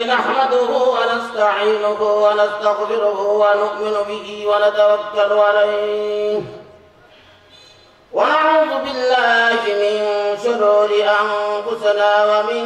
نحمده ونستعينه ونستغفره ونؤمن به ونتوكل عليه ونعوذ بالله من شرور أنفسنا ومن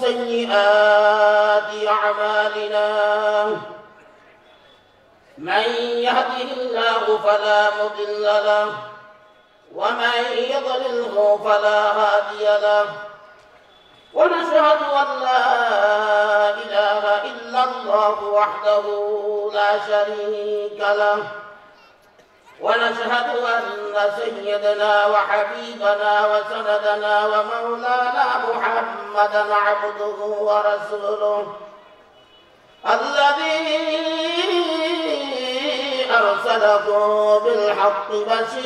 سيئات أعمالنا من يهده الله فلا مضل له ومن يضلله فلا هادي له ونشهد أن لا إله إلا الله وحده لا شريك له ونشهد أن سيدنا وحبيبنا وسندنا ومولانا محمدا عبده ورسوله الذي أرسله بالحق بشيرا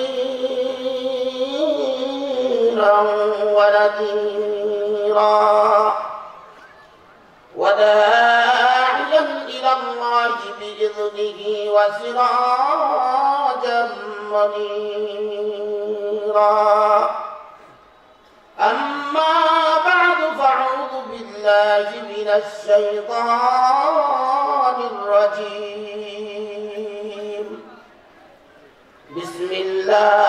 ونذيرا وداعيا إلى الله بإذنه وسراجا منيرا أما بعد فأعوذ بالله من الشيطان الرجيم بسم الله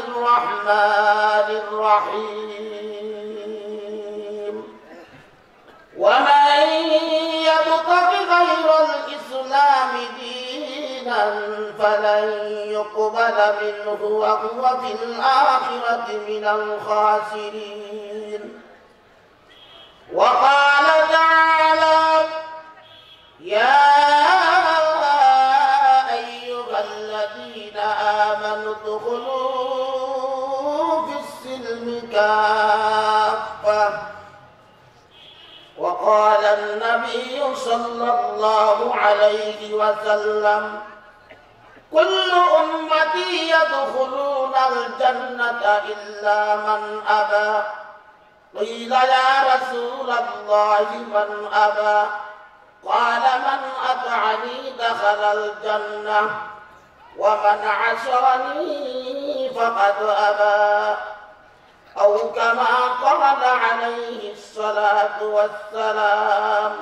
الرحمن الرحيم ومن يبتغ غير الإسلام دينا فلن يقبل منه وهو في الآخرة من الخاسرين وقال تعالى يا أيها الذين آمنوا ادخلوا في السلم كافة وقال النبي صلى الله عليه وسلم كل أمتي يدخلون الجنة إلا من أبى قيل يا رسول الله من أبى قال من أطعني دخل الجنة ومن عصاني فقد أبى أو كما قال عليه الصلاة والسلام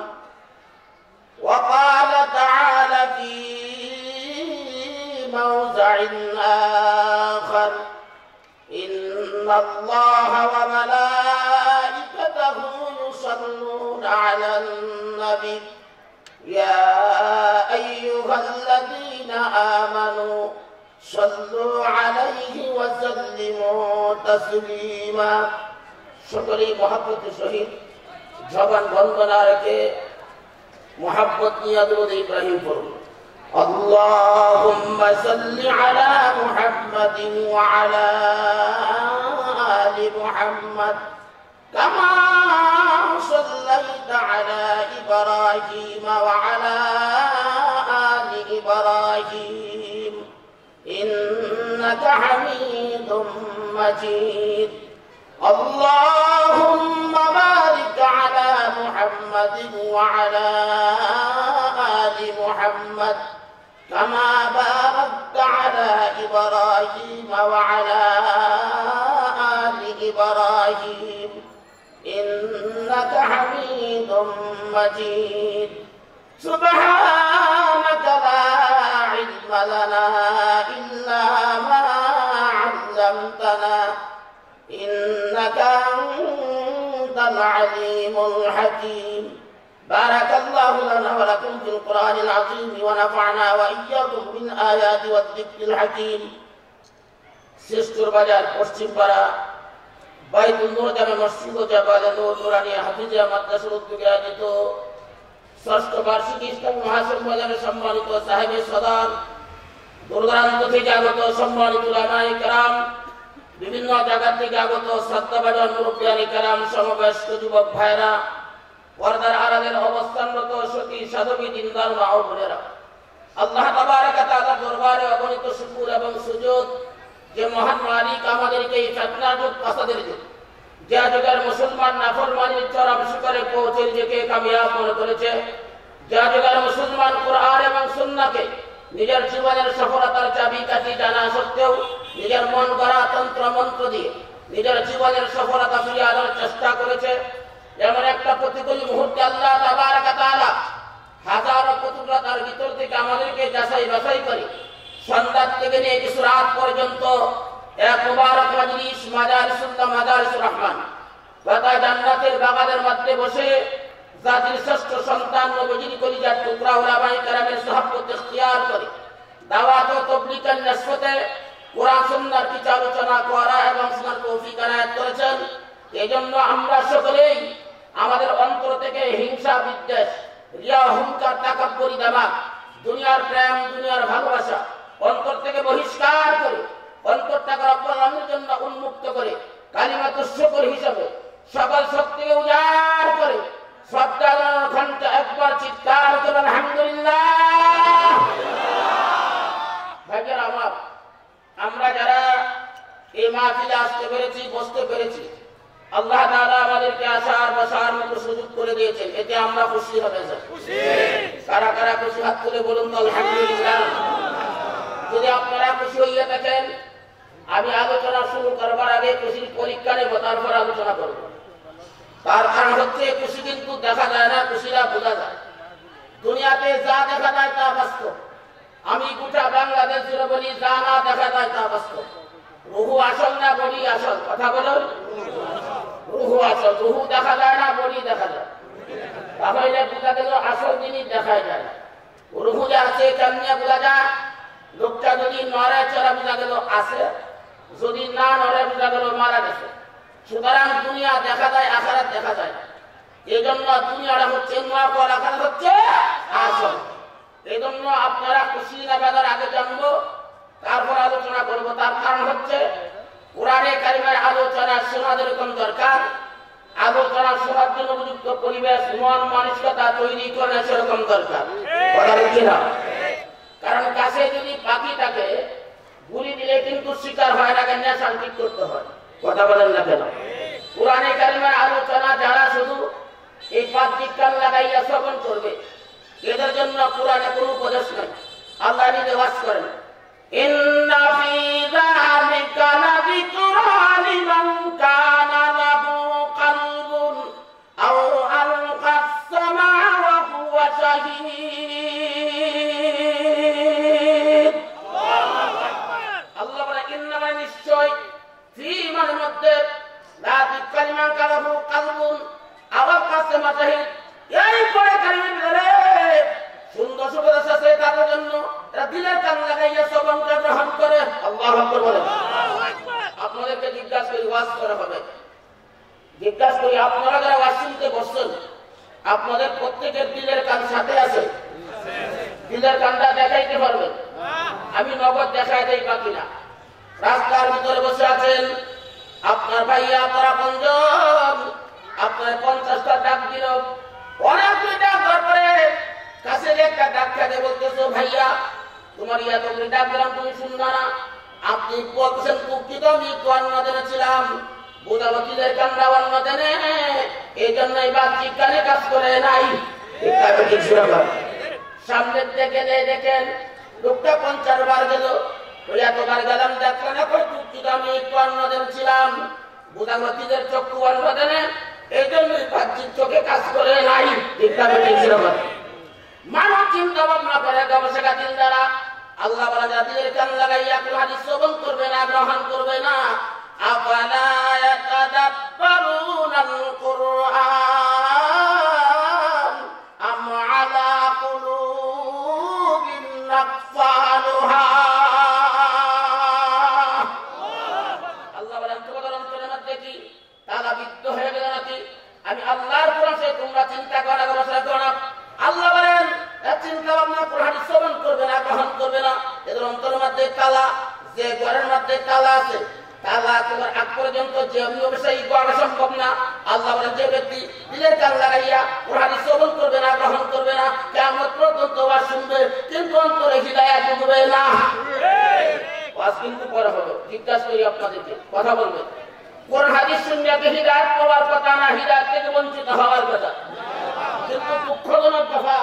وقال تعالى في موضع آخر إن الله وملائكته يصلون على النبي يا أيها الذين آمنوا صلوا عليه وسلموا تسليما সকলেই মহব্বতের সহিত জবান বন্ধ না রেখে মহব্বত নিয়ে দুরূদ ইব্রাহিম পড়ুন اللهم صل على محمد وعلى آل محمد كما صليت على إبراهيم وعلى آل إبراهيم إنك حميد مجيد اللهم بارك على محمد وعلى آل محمد كما باركت على إبراهيم وعلى آل إبراهيم إنك حميد مجيد سبحانك لا علم لنا إلا ما علمتنا إنك أنت العليم الحكيم بارك الله لنا ولكم في القرآن العظيم ونفعنا وإياكم من آيات والذكر الحكيم سيستر بازار পশ্চিম পাড়া বাইতুল নূর জামে মসজিদ ও জাবালে নূর নুরানিয়া হাফিজিয়া মাদ্রাসার উদ্যোগে আয়োজিত ষষ্ঠ বার্ষিক ইসলামী মহাসম্মেলনে সম্মানিত সাহেবে সদর দূরদূরান্ত থেকে আগত সম্মানিত উলামায়ে কেরাম বিভিন্ন জায়গা থেকে আগত শ্রদ্ধাভাজন মুরব্বিয়ানে কেরাম সমবয়স্ক যুবক ভাইরা পর্দার আড়ালের অবস্থানরত সতী সাধবী দিনদার মা ও বোনেরা আল্লাহ তাবারক ওয়া তাআলার দরবারে অগণিত শুকর এবং সুজুদ যে মহান মালিক আমাদেরকে এই ফিতনার যুগ ফাসাদের যুগ যে যুগের মুসলমান নাফরমানির চরম শিখরে পৌঁছে নিজেকে কামিয়াব মনে করেছে যে যুগের মুসলমান কোরআন এবং সুন্নাহকে নিজের জীবনের সফলতার চাবিকাঠি জানা সত্ত্বেও নিজের মন গড়া তন্ত্র মন্ত্র দিয়ে নিজের জীবনের সফলতা ফিরিয়ে আনার চেষ্টা করেছে এমন একটা প্রতিকূল মুহূর্তে আল্লাহ তাবারক ওয়া তাআলা হাজারো প্রতিকূলতার ভিতর থেকে আমাদেরকে যাচাই বাছাই করে সন্ধ্যা থেকে নিয়ে কিছু রাত পর্যন্ত এক মুবারক মাজলিস মাজালিসুল্লাহ মাজালিসুর রহমান বাতা জান্নাতের বাগানের মধ্যে বসে জাতির শ্রেষ্ঠ সন্তান নবীজির কলিজার টুকরা উলামায়ে কেরামের সুহবত ইখতিয়ার করে দাওয়াত ও তাবলীগের নিসবতে কোরআন সুন্নাহর কিছু আলোচনা করা এবং শোনার তৌফিক এনায়েত করেছেন। এজন্য আমরা সকলেই আমাদের অন্তর থেকে হিংসা বিদ্বেষ রিয়া অহংকার তাকাব্বুরি দেওয়া দুনিয়ার প্রেম দুনিয়ার ভালোবাসা অন্তর থেকে বহিষ্কার করে অন্তরটাকে রব্বুল আলামিনের জন্য উন্মুক্ত করে কালিমাতুশ শুকর হিসাবে সকল শক্তিকে উজাড় করে শ্রদ্ধার ঘন্টা একবার চিৎকার করে আলহামদুলিল্লাহ। ভাইয়েরা আমার, আমরা যারা এই মাহফিলে আসতে পেরেছি বসতে পেরেছি আল্লাহ তাআলা আমাদেরকে আসার বসার মতো সুযোগ করে দিয়েছেন, এতে আমরা খুশি হবে। কারা কারা খুশি হাত তুলে বলুন তো আলহামদুলিল্লাহ। যদি আপনারা খুশি হইয়া থাকেন আমি আলোচনা শুরু করবার আগে খুশির পরীক্ষা নেব, তারপর আলোচনা করব। তার কারণ হচ্ছে খুশি কিন্তু দেখা যায় না, খুশিরা বোঝা যায়। দুনিয়াতে যা দেখা যায় তা বাস্তব। আমি গোটা বাংলাদেশ জুড়ে বলি যা না দেখা যায় তা বাস্তব। রুহু আসল না বডি আসল? কথা বলুন। রুহু আসল, রুহু দেখা যায় না বডি দেখা যায়। তাহলে বোঝা গেল আসল জিনিস দেখা যায় না। রুহু যে আছে কেমনে বোঝা যায়? লোকটা যদি নড়ে চড়া বোঝা গেল আছে, যদি না নড়ে বোঝা গেল মারা গেছে। সুতরাং দুনিয়া দেখা যায় আখিরাত দেখা যায় না। এই জন্য দুনিয়াটা হচ্ছে নকল, আখিরাত হচ্ছে আসল। এই জন্য আপনারা খুশি না বেজার আগে জানবো, তারপর আলোচনা করব। তার কারণ হচ্ছে কোরআনে কারিমের আলোচনা শোনা যেরকম দরকার, আলোচনা শোনার জন্য উপযুক্ত পরিবেশ মন মানসিকতা তৈরি করে সেরকম দরকার। কথা বলছি না? কারণ কাছে যদি পাখি থাকে গুলি দিলে কিন্তু শিকার হয় না, কেন শান্তি করতে হয়। কথা বলেন না কেন? কোরআনে কারিমের আলোচনা যারা শুধু এই পাবলিক কান লাগাইয়া শ্রবণ করবে এদের জন্য কোরআনে কোনো উপদেশ নাই। আল্লাহ নিজে ওয়াজ করেন, ইন্না ফি যালিকা লাযিকরা লিমান কানা লাহু কলবুন আও আলকা আস-সামা'a ওয়া হুয়া শাহীদ। আল্লাহ বলে ইন্না মানে নিশ্চয়, ফি মানে মধ্যে, লাযিকরা লিমান কানা লাহু কলবুন আও আলকা আস-সামা'a শাহীদ। এই পরে কারিমের ভিতরে সুন্দর সুপদেশ আছে তাদের জন্য, এরা দিলের কান লাগাইয়া শ্রবণটা গ্রহণ করে। আল্লাহু আকবার বলেন। আপনাদেরকে জিজ্ঞাসা করি, ওয়াজ করা হবে, জিজ্ঞাসা করি আপনারা যারা ওয়াজ শুনতে বসছেন আপনাদের প্রত্যেকের দিলের কান সাথে আছে? দিলের কানটা দেখাইতে পারবেন? আমি নগদ দেখাই দেই বাকি না। রাস্তার ভিতরে বসে আছেন আপনার ভাইয়া আপনারা পঞ্জন, আপনার 50টা ডাক দিল, অনেক ডাক তারপরে কাছে একটা ডাক খেতে বলতেছো ভাইয়া তোমার এত ডাক দিলাম তুমি শুনবা না। আপনি বলছেন দুঃখিত আমি একটু অন্যদিনে ছিলাম, বোঝাবতিদের কান্না অন্যদিনে, এই জন্যই বাহ্যিক কানে কাজ করে নাই। সামনের থেকে দেখেন লোকটা 50 বার গেল, ওই এতবার গেলাম দেখলেন এখন দুঃখিত আমি একটু অন্যদিন ছিলাম, বোঝাবতিদের চক্ষু অন্যদিনে, এই জন্যই বাহ্যিক চোখে কাজ করে নাই। মানব চিন্তা ভাবনা করে গবেষকা দিন দ্বারা আল্লাহ বলা জাতির কান লাগাইয়া কোন হাদিস শ্রবণ করবে না, গ্রহণ করবে না। আফালা ইয়াতাদাব্বারুনাল কুরআন আম আলা কুলুবিন আকফালুহা। আল্লাহ বলেন তোমাদের অন্তরের মধ্যে কি তালা বিদ্ধ হয়ে গেল নাকি? আমি আল্লাহর কোরআন সে তোমরা চিন্তা করা গবেষণা করো না। আল্লাহ বলেন চিন্তা ভাবনা করে হাদিস শ্রবণ করবে না, গ্রহণ করবে না। এদের অন্তরের মধ্যে তালা, যে ঘরের মধ্যে তালা আছে, তালা তোমার আগ পর্যন্ত যে ব্যবসায়ী করা সম্ভব না। আল্লাহ বলেন যে ব্যক্তি দিলের কান লাগাইয়া ওর হাদিস শ্রবণ করবে না, গ্রহণ করবে না, কিয়ামত পর্যন্ত ওয়াজ শুনবে কিন্তু অন্তরে হিদায়াত ঢুকবে না। ওয়াজ কিন্তু পরে হবে। জিজ্ঞাসা করি আপনাদেরকে, কথা বলবেন, কোন হাদিস শুনলে হিদায়াত পাওয়ার কথা না, হিদায়াত থেকে বঞ্চিত হওয়ার কথা। কিন্তু দুঃখজনক কথা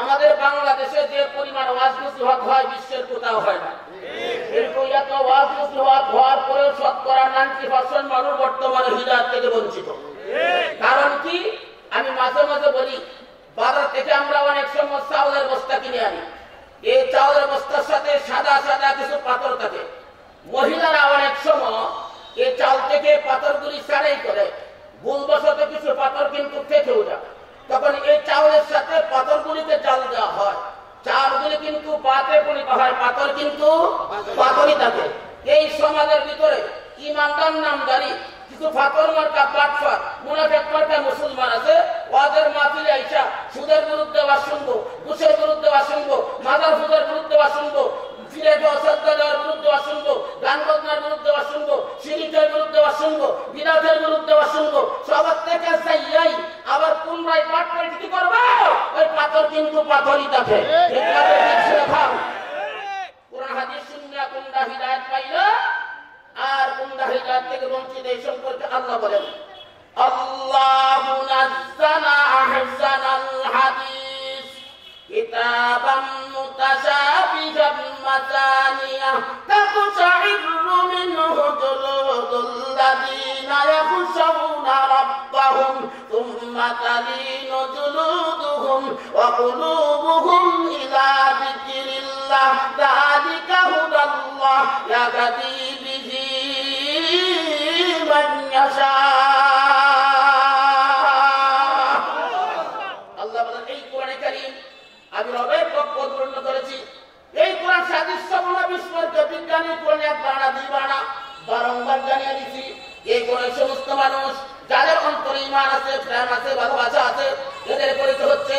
আমাদের বাংলাদেশে যে পরিমাণ ওয়াজ নসিহত হয় বিশ্বের কোথাও হয় না। এরকম এত ওয়াজ নসিহত হওয়ার পরেও শতকরা 90% মানুষ বর্তমানে হিদায়াত থেকে বঞ্চিত। কারণ কি আমি মাঝে মাঝে বলি বাজার থেকে আমরা অনেক সময় চাউলের বস্তা কিনে আনি, এই চাউলের বস্তার সাথে সাদা সাদা কিছু পাথর থাকে। মহিলারা অনেক সময় এই চাল থেকে পাথরগুলি ছাড়াই করে, ভুলবশত কিছু পাথর কিন্তু থেকেও যায়। তখন এই চাউলের সাথে পাথরগুলিতে জাল দেওয়া হয়, চালগুলি কিন্তু পাতে পরিণত হয়, পাথর কিন্তু পাথরই থাকে। এই সমাজের ভিতরে ইমানদার নামদারি কিছু পাথর মার্কা পাটফার মুনাফিক মার্কা মুসলমান আছে, ওয়াজের মাহফিলে আইসা সুদের বিরুদ্ধে ওয়াজ শুনবো, ঘুষের বিরুদ্ধে ওয়াজ শুনবো, মাদার ফুদের বিরুদ্ধে ওয়াজ শুনবো, ফিরে যাওয়া শ্রদ্ধা দেওয়ার বিরুদ্ধে ওয়াজ শুনবো, গান বাজনার বিরুদ্ধে ওয়াজ শুনবো, শিরিকের বিরুদ্ধে ওয়াজ শুনবো, বিদাতের বিরুদ্ধে ওয়াজ শুনবো। সবার থেকে চাইয়াই আবার পুনরায় পাঠ করে কি করবো? ওই পাথর কিন্তু পাথরই থাকে। কোরআন হাদিস শুনলে কোনটা হিদায়াত পাইলো আর কোনটা হিদায়াত থেকে বঞ্চিত, এই সম্পর্কে আল্লাহ বলেন আল্লাহু নাযালা আহসানাল হাদিস কিতাবাম মুতাশাবিহাম মাসানিয়া তাকশাইরু মিনহু জুলুদুল লাযিনা ইয়াখশাউনা রাব্বাহুম থুম্মা তালিনু জুলুদুহুম ওয়া কুলুবুহুম ইলা যিকরিল্লাহ যালিকা হুদাল্লাহ ইয়াহদি বিহি মান ইয়াশা। আল্লাহ বলেন এই কোরআনে কারীম আমি রবের পক্ষ পূর্ণ করেছি। এই কোরআন সাদৃশ্য সমনা বিস্মরকে বিজ্ঞানী কোরআন এক বানা দুই বানা বারংবার জানিয়ে দিছি। এই কোরআন সমস্ত মানুষ যাদের অন্তরে ঈমান আছে, প্রেম আছে, ভালোবাসা আছে, এদের পরিচয় হচ্ছে